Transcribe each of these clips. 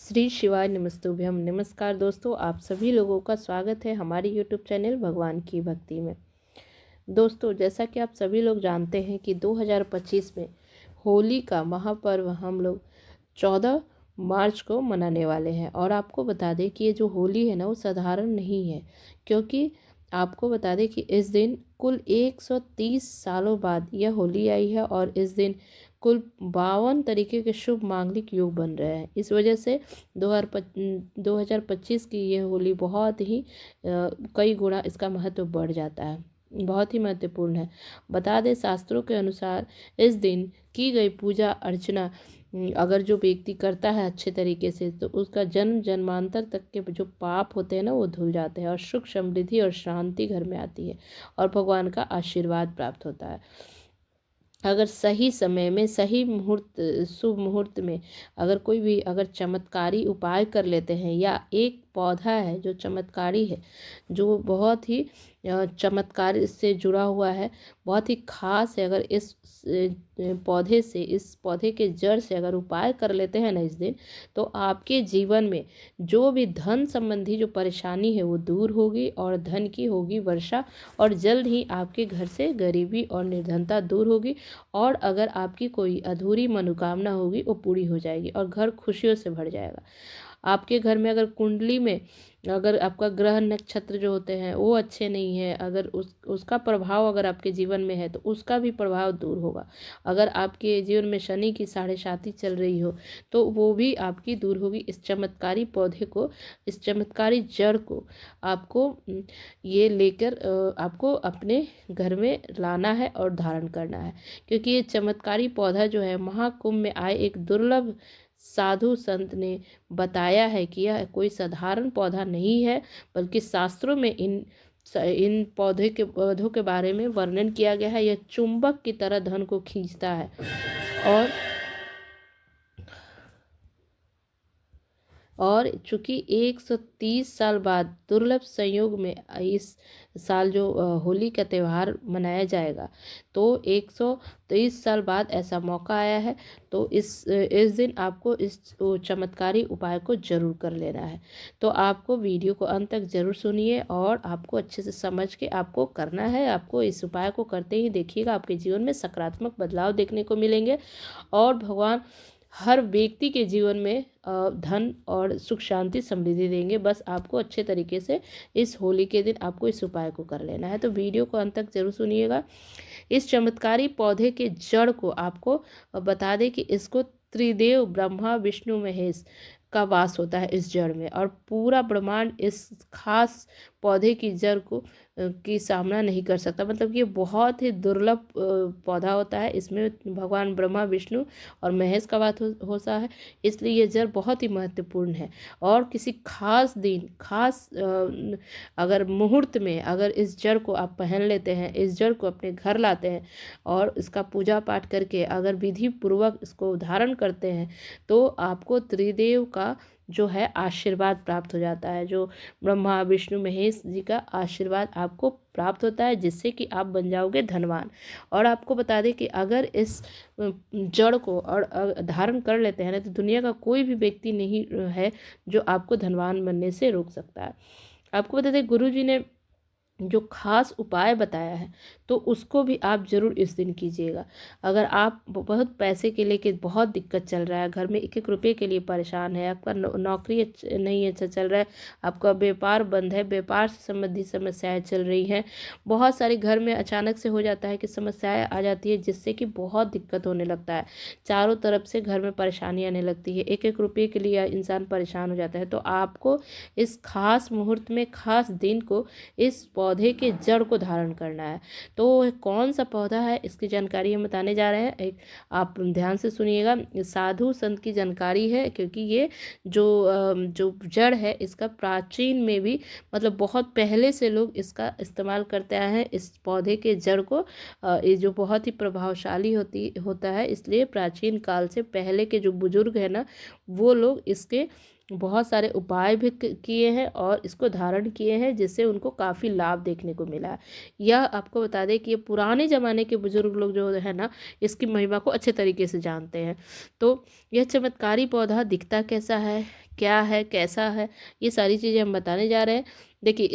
श्री शिवाय नमस्तुभ्यम। नमस्कार दोस्तों, आप सभी लोगों का स्वागत है हमारी यूट्यूब चैनल भगवान की भक्ति में। दोस्तों, जैसा कि आप सभी लोग जानते हैं कि 2025 में होली का महापर्व हम लोग 14 मार्च को मनाने वाले हैं। और आपको बता दें कि ये जो होली है ना, वो साधारण नहीं है, क्योंकि आपको बता दें कि इस दिन कुल 130 सालों बाद यह होली आई है और इस दिन कुल 52 तरीके के शुभ मांगलिक योग बन रहे हैं। इस वजह से 2025 की यह होली बहुत ही कई गुना इसका महत्व बढ़ जाता है, बहुत ही महत्वपूर्ण है। बता दें, शास्त्रों के अनुसार इस दिन की गई पूजा अर्चना अगर जो व्यक्ति करता है अच्छे तरीके से, तो उसका जन्म जन्मांतर तक के जो पाप होते हैं ना, वो धुल जाते हैं और सुख समृद्धि और शांति घर में आती है और भगवान का आशीर्वाद प्राप्त होता है। अगर सही समय में, सही मुहूर्त, शुभ मुहूर्त में अगर कोई भी अगर चमत्कारी उपाय कर लेते हैं, या एक पौधा है जो चमत्कारी है, जो बहुत ही चमत्कार से जुड़ा हुआ है, बहुत ही खास है, अगर इस पौधे से, इस पौधे के जड़ से अगर उपाय कर लेते हैं ना इस दिन, तो आपके जीवन में जो भी धन संबंधी जो परेशानी है वो दूर होगी और धन की होगी वर्षा, और जल्द ही आपके घर से गरीबी और निर्धनता दूर होगी। और अगर आपकी कोई अधूरी मनोकामना होगी वो पूरी हो जाएगी और घर खुशियों से भर जाएगा। आपके घर में अगर कुंडली में अगर आपका ग्रह नक्षत्र जो होते हैं वो अच्छे नहीं है, अगर उसका प्रभाव अगर आपके जीवन में है, तो उसका भी प्रभाव दूर होगा। अगर आपके जीवन में शनि की साढ़े साती चल रही हो, तो वो भी आपकी दूर होगी। इस चमत्कारी पौधे को, इस चमत्कारी जड़ को आपको ये लेकर आपको अपने घर में लाना है और धारण करना है, क्योंकि ये चमत्कारी पौधा जो है, महाकुंभ में आए एक दुर्लभ साधु संत ने बताया है कि यह कोई साधारण पौधा नहीं है, बल्कि शास्त्रों में इन पौधों के बारे में वर्णन किया गया है। यह चुंबक की तरह धन को खींचता है। और चूंकि 130 साल बाद दुर्लभ संयोग में इस साल जो होली का त्यौहार मनाया जाएगा, तो 123 साल बाद ऐसा मौका आया है, तो इस दिन आपको इस चमत्कारी उपाय को जरूर कर लेना है। तो आपको वीडियो को अंत तक जरूर सुनिए और आपको अच्छे से समझ के आपको करना है। आपको इस उपाय को करते ही देखिएगा आपके जीवन में सकारात्मक बदलाव देखने को मिलेंगे और भगवान हर व्यक्ति के जीवन में धन और सुख शांति समृद्धि देंगे। बस आपको अच्छे तरीके से इस होली के दिन आपको इस उपाय को कर लेना है। तो वीडियो को अंत तक जरूर सुनिएगा। इस चमत्कारी पौधे के जड़ को आपको बता दें कि इसको त्रिदेव ब्रह्मा विष्णु महेश का वास होता है इस जड़ में, और पूरा ब्रह्मांड इस खास पौधे की जड़ को की सामना नहीं कर सकता। मतलब ये बहुत ही दुर्लभ पौधा होता है। इसमें भगवान ब्रह्मा विष्णु और महेश का वास होता है, इसलिए ये जड़ बहुत ही महत्वपूर्ण है। और किसी खास दिन, खास अगर मुहूर्त में अगर इस जड़ को आप पहन लेते हैं, इस जड़ को अपने घर लाते हैं और इसका पूजा पाठ करके अगर विधि पूर्वक इसको धारण करते हैं, तो आपको त्रिदेव का जो है आशीर्वाद प्राप्त हो जाता है। जो ब्रह्मा विष्णु महेश जी का आशीर्वाद आपको प्राप्त होता है, जिससे कि आप बन जाओगे धनवान। और आपको बता दें कि अगर इस जड़ को और धारण कर लेते हैं ना, तो दुनिया का कोई भी व्यक्ति नहीं है जो आपको धनवान बनने से रोक सकता है। आपको बता दें, गुरु जी ने जो खास उपाय बताया है, तो उसको भी आप ज़रूर इस दिन कीजिएगा। अगर आप बहुत पैसे के लेके बहुत दिक्कत चल रहा है, घर में एक एक रुपये के लिए परेशान है, आपका नौकरी नहीं अच्छा चल रहा है, आपका व्यापार बंद है, व्यापार से संबंधित समस्याएं चल रही हैं, बहुत सारे घर में अचानक से हो जाता है कि समस्याएं आ जाती है, जिससे कि बहुत दिक्कत होने लगता है, चारों तरफ से घर में परेशानी आने लगती है, एक एक रुपये के लिए इंसान परेशान हो जाता है। तो आपको इस खास मुहूर्त में, खास दिन को इस पौधे के जड़ को धारण करना है। तो कौन सा पौधा है, इसकी जानकारी हम बताने जा रहे हैं। एक आप ध्यान से सुनिएगा, साधु संत की जानकारी है, क्योंकि ये जो जड़ है इसका प्राचीन में भी, मतलब बहुत पहले से लोग इसका इस्तेमाल करते आए हैं। इस पौधे के जड़ को ये जो बहुत ही प्रभावशाली होता है, इसलिए प्राचीन काल से पहले के जो बुजुर्ग है ना, वो लोग इसके बहुत सारे उपाय भी किए हैं और इसको धारण किए हैं, जिससे उनको काफ़ी लाभ देखने को मिला है। यह आपको बता दें कि ये पुराने ज़माने के बुजुर्ग लोग जो है ना, इसकी महिमा को अच्छे तरीके से जानते हैं। तो यह चमत्कारी पौधा दिखता कैसा है, क्या है, कैसा है, ये सारी चीज़ें हम बताने जा रहे हैं। देखिए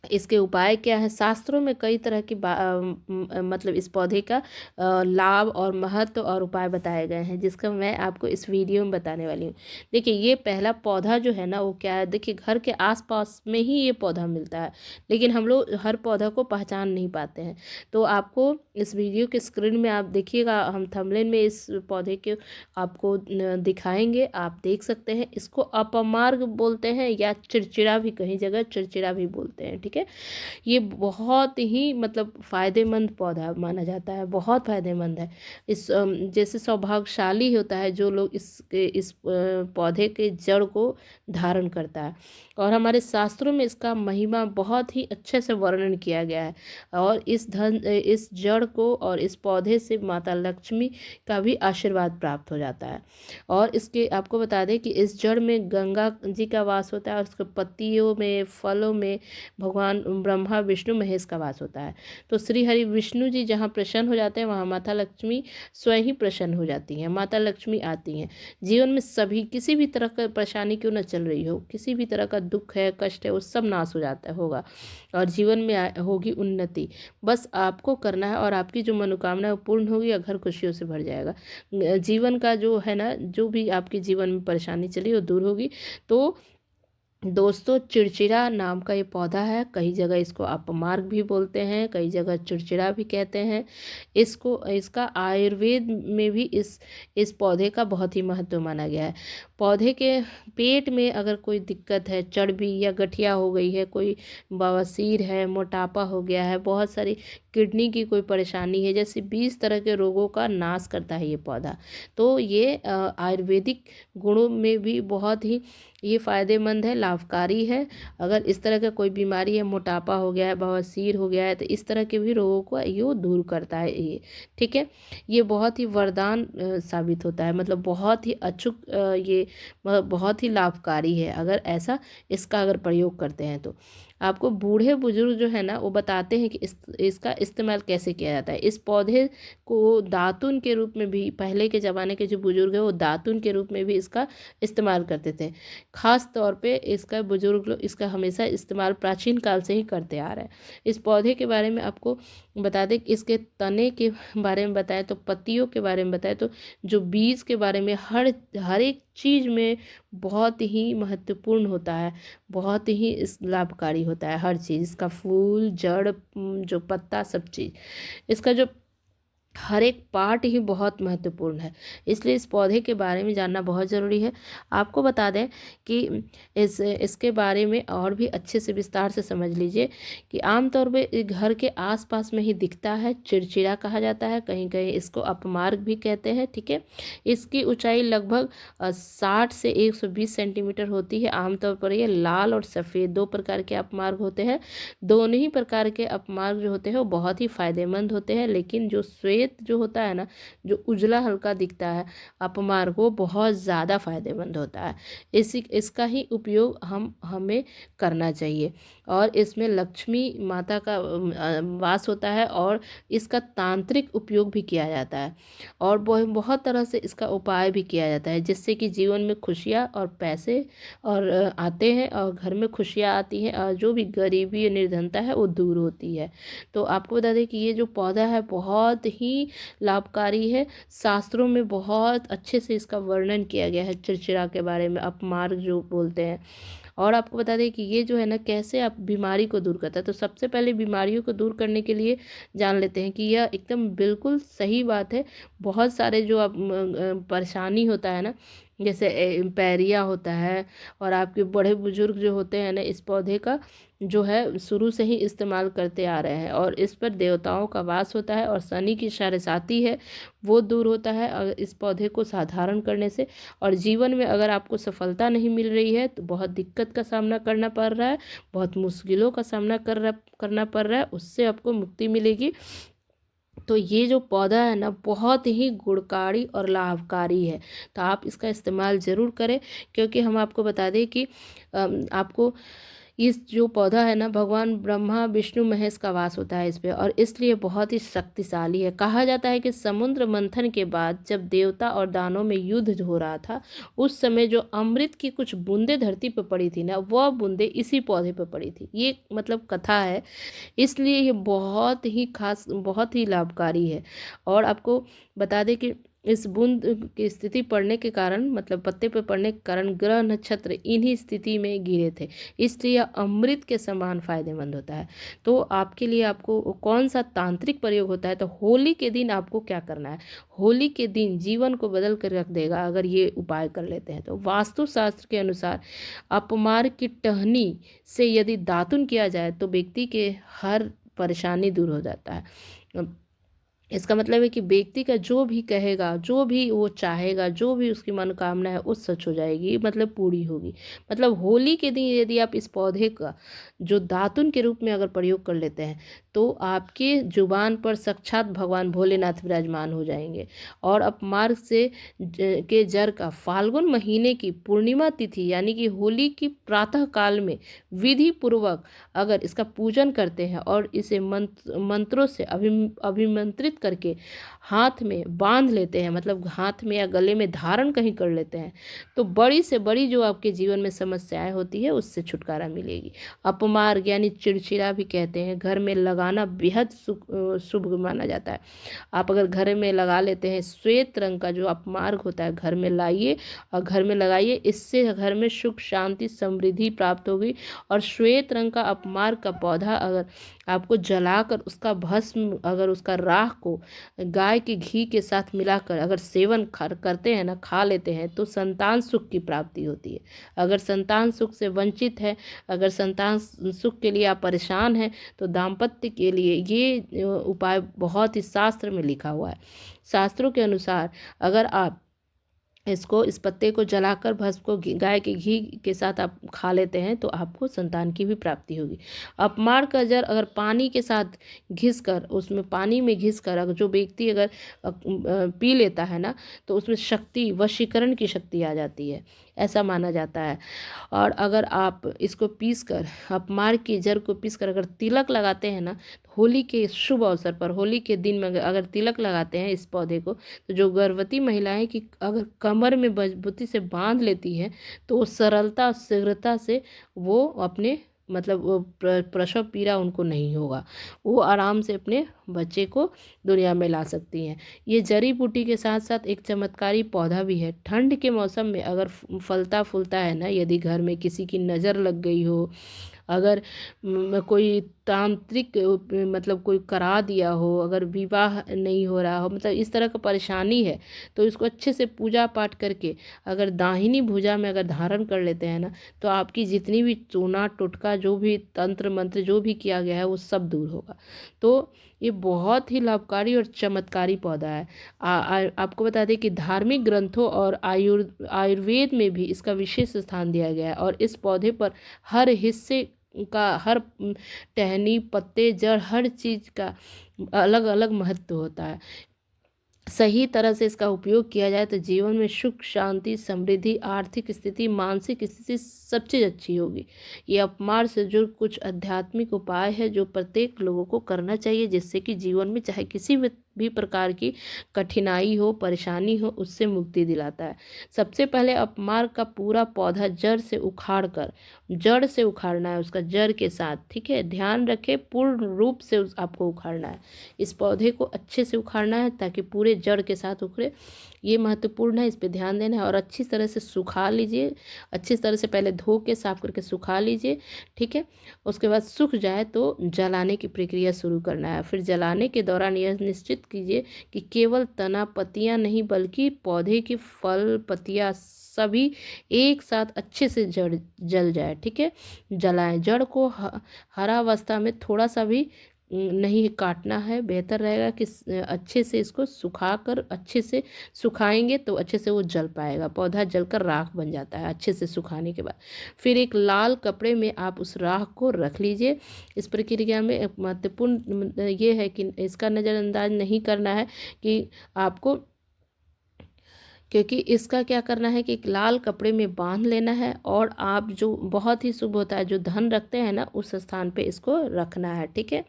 इसके उपाय क्या है। शास्त्रों में कई तरह की मतलब इस पौधे का लाभ और महत्व और उपाय बताए गए हैं, जिसका मैं आपको इस वीडियो में बताने वाली हूँ। देखिए ये पहला पौधा जो है ना वो क्या है, देखिए घर के आसपास में ही ये पौधा मिलता है, लेकिन हम लोग हर पौधा को पहचान नहीं पाते हैं। तो आपको इस वीडियो के स्क्रीन में आप देखिएगा, हम थंबनेल में इस पौधे के आपको दिखाएंगे, आप देख सकते हैं। इसको अपमार्ग बोलते हैं या चिड़चिड़ा भी, कहीं जगह चिड़चिड़ा भी बोलते हैं, ठीक है। ये बहुत ही मतलब फ़ायदेमंद पौधा माना जाता है, बहुत फ़ायदेमंद है। जैसे सौभाग्यशाली होता है जो लोग इस पौधे के जड़ को धारण करता है। और हमारे शास्त्रों में इसका महिमा बहुत ही अच्छे से वर्णन किया गया है। और इस जड़ को और इस पौधे से माता लक्ष्मी का भी आशीर्वाद प्राप्त हो जाता है। और इसके आपको बता दें कि इस जड़ में गंगा जी का वास होता है, और इसके पत्तियों में, फलों में भगवान ब्रह्मा विष्णु महेश का वास होता है। तो श्री हरि विष्णु जी जहाँ प्रसन्न हो जाते हैं, वहाँ माता लक्ष्मी स्वयं ही प्रसन्न हो जाती हैं, माता लक्ष्मी आती हैं। जीवन में सभी किसी भी तरह का परेशानी क्यों न चल रही हो, किसी भी तरह का दुख है, कष्ट है, वो सब नाश हो जाता होगा, और जीवन में होगी उन्नति। बस आपको करना है, और आपकी जो मनोकामना है वो पूर्ण होगी, और घर खुशियों से भर जाएगा। जीवन का जो है ना, जो भी आपके जीवन में परेशानी चली वो दूर होगी। तो दोस्तों चिड़चिड़ा नाम का ये पौधा है, कई जगह इसको अपमार्ग भी बोलते हैं, कई जगह चिड़चिड़ा भी कहते हैं। इसका आयुर्वेद में भी इस पौधे का बहुत ही महत्व माना गया है। पौधे के पेट में अगर कोई दिक्कत है, चर्बी या गठिया हो गई है, कोई बवासीर है, मोटापा हो गया है, बहुत सारी किडनी की कोई परेशानी है, जैसे 20 तरह के रोगों का नाश करता है ये पौधा। तो ये आयुर्वेदिक गुणों में भी बहुत ही ये फ़ायदेमंद है, लाभकारी है। अगर इस तरह का कोई बीमारी है, मोटापा हो गया है, बवासीर हो गया है, तो इस तरह के भी रोगों को ये दूर करता है ये, ठीक है। ये बहुत ही वरदान साबित होता है, मतलब बहुत ही अचूक ये बहुत ही लाभकारी है अगर ऐसा इसका अगर प्रयोग करते हैं तो। आपको बूढ़े बुजुर्ग जो है ना वो बताते हैं कि इसका इस्तेमाल कैसे किया जाता है। इस पौधे को दातुन के रूप में भी, पहले के ज़माने के जो बुजुर्ग है वो दातुन के रूप में भी इसका इस्तेमाल करते थे। खास तौर पे इसका बुजुर्ग लोग इसका हमेशा इस्तेमाल प्राचीन काल से ही करते आ रहे हैं। इस पौधे के बारे में आपको बता दें कि इसके तने के बारे में बताएं तो, पत्तियों के बारे में बताएं तो, जो बीज के बारे में, हर एक चीज़ में बहुत ही महत्वपूर्ण होता है, बहुत ही इस लाभकारी होता है हर चीज़। इसका फूल, जड़, जो पत्ता, सब चीज़, इसका जो हर एक पार्ट ही बहुत महत्वपूर्ण है। इसलिए इस पौधे के बारे में जानना बहुत ज़रूरी है। आपको बता दें कि इसके बारे में और भी अच्छे से विस्तार से समझ लीजिए कि आमतौर पे घर के आसपास में ही दिखता है, चिड़चिड़ा कहा जाता है, कहीं कहीं इसको अपमार्ग भी कहते हैं, ठीक है। इसकी ऊंचाई लगभग 60 से 120 सेंटीमीटर होती है। आमतौर पर ये लाल और सफ़ेद दो प्रकार के अपमार्ग होते हैं। दोनों ही प्रकार के अपमार्ग जो होते हैं वो बहुत ही फायदेमंद होते हैं, लेकिन जो श्वेत जो होता है ना, जो उजला हल्का दिखता है अपमार्ग, वो बहुत ज़्यादा फायदेमंद होता है। इसका ही उपयोग हमें करना चाहिए। और इसमें लक्ष्मी माता का वास होता है, और इसका तांत्रिक उपयोग भी किया जाता है, और बहुत तरह से इसका उपाय भी किया जाता है, जिससे कि जीवन में खुशियाँ और पैसे और आते हैं, और घर में खुशियाँ आती हैं, और जो भी गरीबी और निर्धनता है वो दूर होती है। तो आपको बता दें कि ये जो पौधा है बहुत ही लाभकारी है। शास्त्रों में बहुत अच्छे से इसका वर्णन किया गया है, चिड़चिड़ा के बारे में, अपमार्ग जो बोलते हैं। और आपको बता दें कि ये जो है ना कैसे आप बीमारी को दूर करता है। तो सबसे पहले बीमारियों को दूर करने के लिए जान लेते हैं कि यह एकदम बिल्कुल सही बात है। बहुत सारे जो आप परेशानी होता है ना, जैसे पैरिया होता है, और आपके बड़े बुजुर्ग जो होते हैं ना, इस पौधे का जो है शुरू से ही इस्तेमाल करते आ रहे हैं, और इस पर देवताओं का वास होता है, और शनि की साढ़े है वो दूर होता है अगर इस पौधे को साधारण करने से। और जीवन में अगर आपको सफलता नहीं मिल रही है, तो बहुत दिक्कत का सामना करना पड़ रहा है, बहुत मुश्किलों का सामना करना पड़ रहा है, उससे आपको मुक्ति मिलेगी। तो ये जो पौधा है ना बहुत ही गुणकारी और लाभकारी है, तो आप इसका इस्तेमाल ज़रूर करें। क्योंकि हम आपको बता दें कि आपको इस जो पौधा है ना, भगवान ब्रह्मा विष्णु महेश का वास होता है इस पे, और इसलिए बहुत ही शक्तिशाली है। कहा जाता है कि समुद्र मंथन के बाद जब देवता और दानव में युद्ध हो रहा था, उस समय जो अमृत की कुछ बूंदें धरती पर पड़ी थी ना, वह बूंदें इसी पौधे पर पड़ी थी। ये मतलब कथा है, इसलिए ये बहुत ही खास, बहुत ही लाभकारी है। और आपको बता दें कि इस बूंद की स्थिति पड़ने के कारण, मतलब पत्ते पे पड़ने के कारण, ग्रह नक्षत्र इन्हीं स्थिति में गिरे थे, इसलिए अमृत के समान फायदेमंद होता है। तो आपके लिए आपको कौन सा तांत्रिक प्रयोग होता है, तो होली के दिन आपको क्या करना है, होली के दिन जीवन को बदल कर रख देगा अगर ये उपाय कर लेते हैं। तो वास्तुशास्त्र के अनुसार अपमार की टहनी से यदि दातुन किया जाए तो व्यक्ति के हर परेशानी दूर हो जाता है। इसका मतलब है कि व्यक्ति का जो भी कहेगा, जो भी वो चाहेगा, जो भी उसकी मनोकामना है वो सच हो जाएगी, मतलब पूरी होगी। मतलब होली के दिन यदि आप इस पौधे का जो दातुन के रूप में अगर प्रयोग कर लेते हैं, तो आपके जुबान पर साक्षात भगवान भोलेनाथ विराजमान हो जाएंगे। और अपमार्ग से के जर का फाल्गुन महीने की पूर्णिमा तिथि यानी कि होली की प्रातः काल में विधि पूर्वक अगर इसका पूजन करते हैं और इसे मंत्रों से अभिमंत्रित करके हाथ में बांध लेते हैं, मतलब हाथ में या गले में धारण कहीं कर लेते हैं, तो बड़ी से बड़ी जो आपके जीवन में समस्याएं होती है उससे छुटकारा मिलेगी। अपमार्ग यानी चिड़चिड़ा भी कहते हैं, घर में लगाना बेहद शुभ माना जाता है। आप अगर घर में लगा लेते हैं, श्वेत रंग का जो अपमार्ग होता है घर में लाइए और घर में लगाइए, इससे घर में सुख शांति समृद्धि प्राप्त होगी। और श्वेत रंग का अपमार्ग का पौधा अगर आपको जलाकर उसका भस्म, अगर उसका राख को गाय के घी के साथ मिलाकर अगर सेवन करते हैं ना, खा लेते हैं, तो संतान सुख की प्राप्ति होती है। अगर संतान सुख से वंचित है, अगर संतान सुख के लिए आप परेशान हैं, तो दाम्पत्य के लिए ये उपाय बहुत ही शास्त्र में लिखा हुआ है। शास्त्रों के अनुसार अगर आप इस पत्ते को जलाकर भस्म को गाय के घी के साथ आप खा लेते हैं, तो आपको संतान की भी प्राप्ति होगी। अपमार का जर अगर पानी के साथ घिस कर, उसमें पानी में घिस कर अगर जो व्यक्ति अगर पी लेता है ना, तो उसमें शक्ति, वशीकरण की शक्ति आ जाती है, ऐसा माना जाता है। और अगर आप इसको पीस कर, अपमार की जड़ को पीस कर अगर तिलक लगाते हैं ना, होली के शुभ अवसर पर, होली के दिन में अगर तिलक लगाते हैं इस पौधे को, तो जो गर्भवती महिलाएं की अगर कमर में मजबूती से बांध लेती हैं, तो वो सरलता शीघ्रता से वो अपने, मतलब वो प्रसव पीड़ा उनको नहीं होगा, वो आराम से अपने बच्चे को दुनिया में ला सकती हैं। ये जड़ी बूटी के साथ साथ एक चमत्कारी पौधा भी है। ठंड के मौसम में अगर फलता फूलता है ना, यदि घर में किसी की नज़र लग गई हो, अगर कोई तांत्रिक, मतलब कोई करा दिया हो, अगर विवाह नहीं हो रहा हो, मतलब इस तरह का परेशानी है, तो इसको अच्छे से पूजा पाठ करके अगर दाहिनी भुजा में अगर धारण कर लेते हैं ना, तो आपकी जितनी भी चूना टोटका, जो भी तंत्र मंत्र जो भी किया गया है, वो सब दूर होगा। तो ये बहुत ही लाभकारी और चमत्कारी पौधा है। आपको बता दें कि धार्मिक ग्रंथों और आयुर्वेद में भी इसका विशेष स्थान दिया गया है। और इस पौधे पर हर हिस्से का, हर टहनी, पत्ते, जड़, हर चीज़ का अलग अलग महत्व होता है। सही तरह से इसका उपयोग किया जाए तो जीवन में सुख शांति समृद्धि, आर्थिक स्थिति, मानसिक स्थिति, सब चीज़ अच्छी होगी। ये अपमार से जुड़ कुछ आध्यात्मिक उपाय है जो प्रत्येक लोगों को करना चाहिए, जिससे कि जीवन में चाहे किसी भी प्रकार की कठिनाई हो, परेशानी हो, उससे मुक्ति दिलाता है। सबसे पहले अपमार का पूरा पौधा जड़ से उखाड़ना है, उसका जड़ के साथ, ठीक है। ध्यान रखें, पूर्ण रूप से आपको उखाड़ना है, इस पौधे को अच्छे से उखाड़ना है ताकि पूरे जड़ के साथ उखड़े। ये महत्वपूर्ण है, इस पे ध्यान देना है। और अच्छी तरह से सुखा लीजिए, अच्छी तरह से पहले धो के साफ करके सुखा लीजिए, ठीक है। उसके बाद सूख जाए तो जलाने की प्रक्रिया शुरू करना है। फिर जलाने के दौरान यह निश्चित कीजिए कि केवल तना, पत्तियां नहीं, बल्कि पौधे की फल, पत्तियां सभी एक साथ अच्छे से जल जाए, ठीक है। जलाएं। जड़ को हरा अवस्था में थोड़ा सा भी नहीं काटना है। बेहतर रहेगा कि अच्छे से इसको सुखाकर, अच्छे से सुखाएंगे तो अच्छे से वो जल पाएगा, पौधा जलकर राख बन जाता है अच्छे से सुखाने के बाद। फिर एक लाल कपड़े में आप उस राख को रख लीजिए। इस प्रक्रिया में एक महत्वपूर्ण ये है कि इसका नज़रअंदाज नहीं करना है कि आपको क्योंकि इसका क्या करना है कि एक लाल कपड़े में बांध लेना है और आप जो बहुत ही शुभ होता है, जो धन रखते हैं ना, उस स्थान पे इसको रखना है। ठीक है,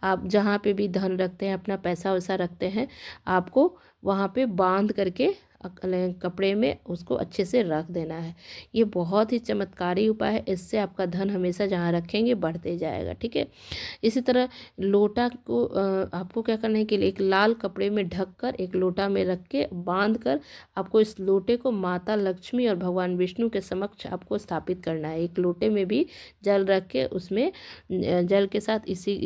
आप जहाँ पे भी धन रखते हैं, अपना पैसा वैसा रखते हैं, आपको वहाँ पे बांध करके कपड़े में उसको अच्छे से रख देना है। ये बहुत ही चमत्कारी उपाय है, इससे आपका धन हमेशा जहाँ रखेंगे बढ़ते जाएगा। ठीक है, इसी तरह लोटा को आपको क्या करना है कि एक लाल कपड़े में ढककर एक लोटा में रख के बांध कर आपको इस लोटे को माता लक्ष्मी और भगवान विष्णु के समक्ष आपको स्थापित करना है। एक लोटे में भी जल रख के उसमें जल के साथ इसी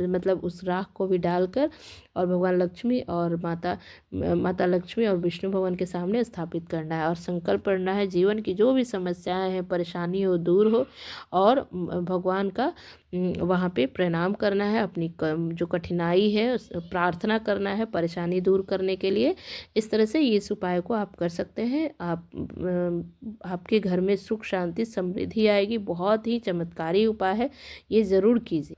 मतलब उस राख को भी डालकर और भगवान लक्ष्मी और माता लक्ष्मी और विष्णु भगवान के सामने स्थापित करना है और संकल्प करना है जीवन की जो भी समस्याएं हैं, परेशानी हो, दूर हो और भगवान का वहाँ पे प्रणाम करना है। अपनी जो कठिनाई है प्रार्थना करना है परेशानी दूर करने के लिए। इस तरह से इस उपाय को आप कर सकते हैं। आपके घर में सुख शांति समृद्धि आएगी। बहुत ही चमत्कारी उपाय है, ये ज़रूर कीजिए।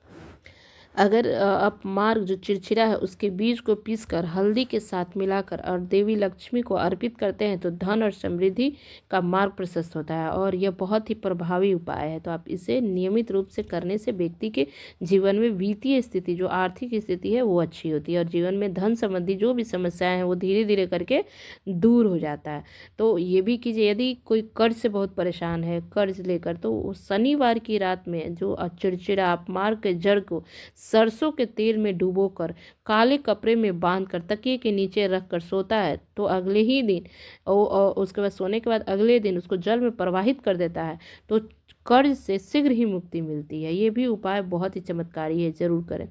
अगर आप मार्ग जो चिरचिरा है उसके बीज को पीसकर हल्दी के साथ मिलाकर और देवी लक्ष्मी को अर्पित करते हैं तो धन और समृद्धि का मार्ग प्रशस्त होता है और यह बहुत ही प्रभावी उपाय है। तो आप इसे नियमित रूप से करने से व्यक्ति के जीवन में वित्तीय स्थिति, जो आर्थिक स्थिति है, वो अच्छी होती है और जीवन में धन संबंधी जो भी समस्याएं हैं वो धीरे धीरे करके दूर हो जाता है। तो ये भी कीजिए। यदि कोई कर्ज से बहुत परेशान है, कर्ज लेकर, तो शनिवार की रात में जो चिड़चिड़ा आप मार्ग के जड़ को सरसों के तेल में डुबोकर काले कपड़े में बांधकर तकिए के नीचे रखकर सोता है तो अगले ही दिन और उसके बाद सोने के बाद अगले दिन उसको जल में प्रवाहित कर देता है तो कर्ज से शीघ्र ही मुक्ति मिलती है। ये भी उपाय बहुत ही चमत्कारी है, जरूर करें।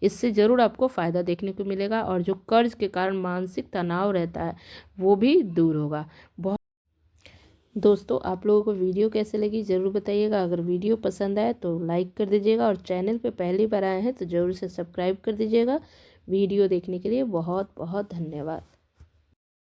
इससे ज़रूर आपको फ़ायदा देखने को मिलेगा और जो कर्ज के कारण मानसिक तनाव रहता है वो भी दूर होगा। दोस्तों, आप लोगों को वीडियो कैसे लगी ज़रूर बताइएगा। अगर वीडियो पसंद आए तो लाइक कर दीजिएगा और चैनल पे पहली बार आए हैं तो ज़रूर से सब्सक्राइब कर दीजिएगा। वीडियो देखने के लिए बहुत बहुत धन्यवाद।